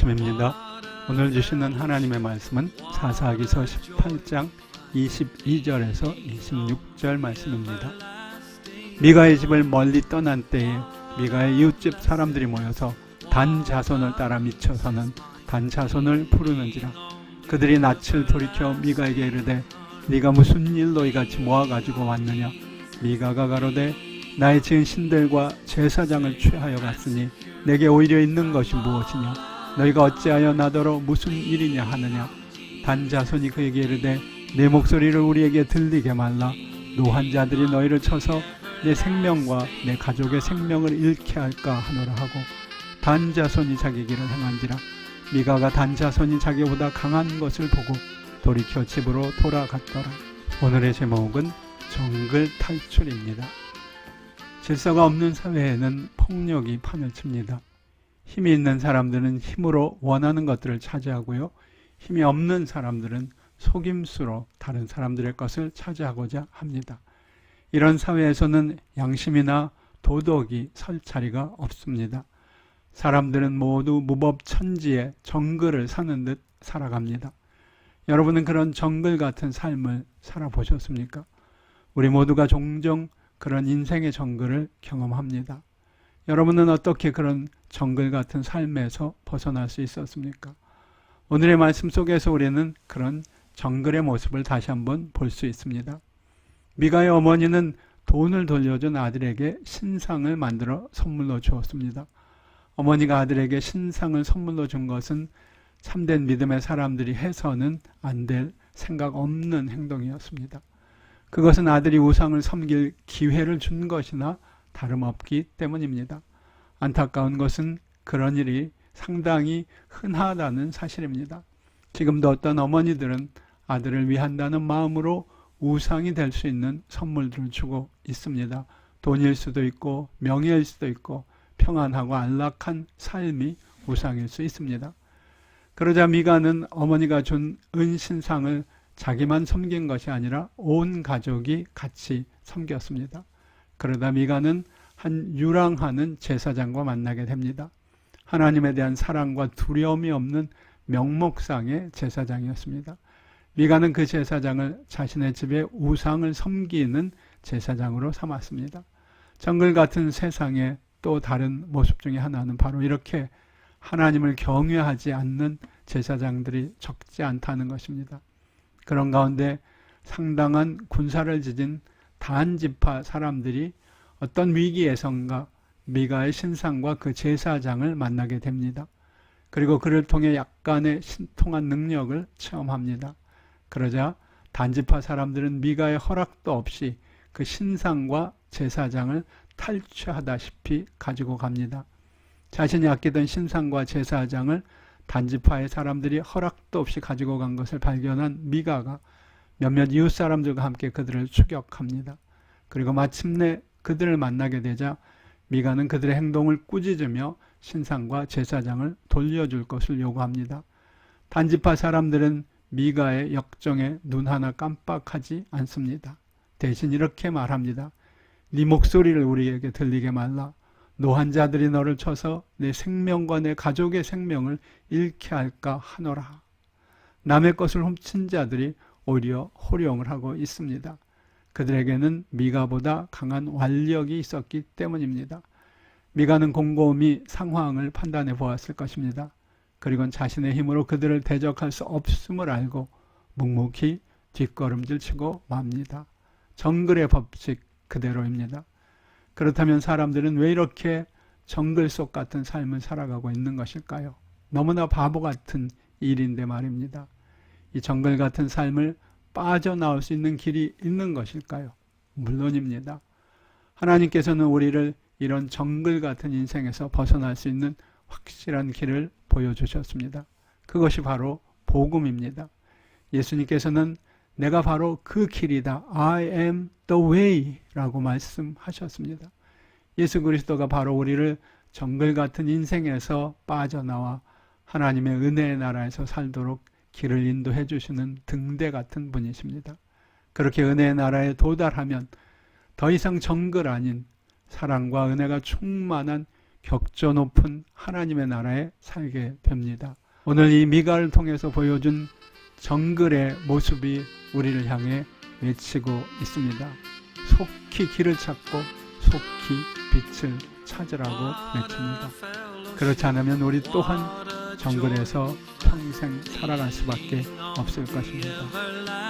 말씀입니다. 오늘 주시는 하나님의 말씀은 사사기서 18장 22절에서 26절 말씀입니다. 미가의 집을 멀리 떠난 때에 미가의 이웃집 사람들이 모여서 단 자손을 따라 미쳐서는 단 자손을 부르는지라. 그들이 낯을 돌이켜 미가에게 이르되 네가 무슨 일로 이같이 모아가지고 왔느냐. 미가가 가로되 나의 지은 신들과 제사장을 취하여 갔으니 내게 오히려 있는 것이 무엇이냐. 너희가 어찌하여 나더러 무슨 일이냐 하느냐. 단 자손이 그에게 이르되 내 목소리를 우리에게 들리게 말라. 노한 자들이 너희를 쳐서 내 생명과 내 가족의 생명을 잃게 할까 하노라 하고 단 자손이 자기 길을 행한지라. 미가가 단 자손이 자기보다 강한 것을 보고 돌이켜 집으로 돌아갔더라. 오늘의 제목은 정글 탈출입니다. 질서가 없는 사회에는 폭력이 판을 칩니다. 힘이 있는 사람들은 힘으로 원하는 것들을 차지하고요. 힘이 없는 사람들은 속임수로 다른 사람들의 것을 차지하고자 합니다. 이런 사회에서는 양심이나 도덕이 설 자리가 없습니다. 사람들은 모두 무법천지의 정글을 사는 듯 살아갑니다. 여러분은 그런 정글 같은 삶을 살아보셨습니까? 우리 모두가 종종 그런 인생의 정글을 경험합니다. 여러분은 어떻게 그런 정글 같은 삶에서 벗어날 수 있었습니까? 오늘의 말씀 속에서 우리는 그런 정글의 모습을 다시 한번 볼 수 있습니다. 미가의 어머니는 돈을 돌려준 아들에게 신상을 만들어 선물로 주었습니다. 어머니가 아들에게 신상을 선물로 준 것은 참된 믿음의 사람들이 해서는 안 될 생각 없는 행동이었습니다. 그것은 아들이 우상을 섬길 기회를 준 것이나 다름없기 때문입니다. 안타까운 것은 그런 일이 상당히 흔하다는 사실입니다. 지금도 어떤 어머니들은 아들을 위한다는 마음으로 우상이 될 수 있는 선물들을 주고 있습니다. 돈일 수도 있고 명예일 수도 있고 평안하고 안락한 삶이 우상일 수 있습니다. 그러자 미가는 어머니가 준 은신상을 자기만 섬긴 것이 아니라 온 가족이 같이 섬겼습니다. 그러다 미가는 한 유랑하는 제사장과 만나게 됩니다. 하나님에 대한 사랑과 두려움이 없는 명목상의 제사장이었습니다. 미가는 그 제사장을 자신의 집에 우상을 섬기는 제사장으로 삼았습니다. 정글 같은 세상의 또 다른 모습 중에 하나는 바로 이렇게 하나님을 경외하지 않는 제사장들이 적지 않다는 것입니다. 그런 가운데 상당한 군사를 지진 단지파 사람들이 어떤 위기에선가 미가의 신상과 그 제사장을 만나게 됩니다. 그리고 그를 통해 약간의 신통한 능력을 체험합니다. 그러자 단지파 사람들은 미가의 허락도 없이 그 신상과 제사장을 탈취하다시피 가지고 갑니다. 자신이 아끼던 신상과 제사장을 단지파의 사람들이 허락도 없이 가지고 간 것을 발견한 미가가 몇몇 이웃 사람들과 함께 그들을 추격합니다. 그리고 마침내 그들을 만나게 되자 미가는 그들의 행동을 꾸짖으며 신상과 제사장을 돌려줄 것을 요구합니다. 단지파 사람들은 미가의 역정에 눈 하나 깜빡하지 않습니다. 대신 이렇게 말합니다. 네 목소리를 우리에게 들리게 말라. 노한 자들이 너를 쳐서 내 생명과 내 가족의 생명을 잃게 할까 하노라. 남의 것을 훔친 자들이 오히려 호령을 하고 있습니다. 그들에게는 미가보다 강한 완력이 있었기 때문입니다. 미가는 곰곰이 상황을 판단해 보았을 것입니다. 그리고 자신의 힘으로 그들을 대적할 수 없음을 알고 묵묵히 뒷걸음질 치고 맙니다. 정글의 법칙 그대로입니다. 그렇다면 사람들은 왜 이렇게 정글 속 같은 삶을 살아가고 있는 것일까요? 너무나 바보 같은 일인데 말입니다. 이 정글 같은 삶을 빠져나올 수 있는 길이 있는 것일까요? 물론입니다. 하나님께서는 우리를 이런 정글 같은 인생에서 벗어날 수 있는 확실한 길을 보여주셨습니다. 그것이 바로 복음입니다. 예수님께서는 내가 바로 그 길이다. I am the way 라고 말씀하셨습니다. 예수 그리스도가 바로 우리를 정글 같은 인생에서 빠져나와 하나님의 은혜의 나라에서 살도록 길을 인도해 주시는 등대 같은 분이십니다. 그렇게 은혜의 나라에 도달하면 더 이상 정글 아닌 사랑과 은혜가 충만한 격조 높은 하나님의 나라에 살게 됩니다. 오늘 이 미가를 통해서 보여준 정글의 모습이 우리를 향해 외치고 있습니다. 속히 길을 찾고 속히 빛을 찾으라고 외칩니다. 그렇지 않으면 우리 또한 정글에서 평생 살아갈 수밖에 없을 것입니다.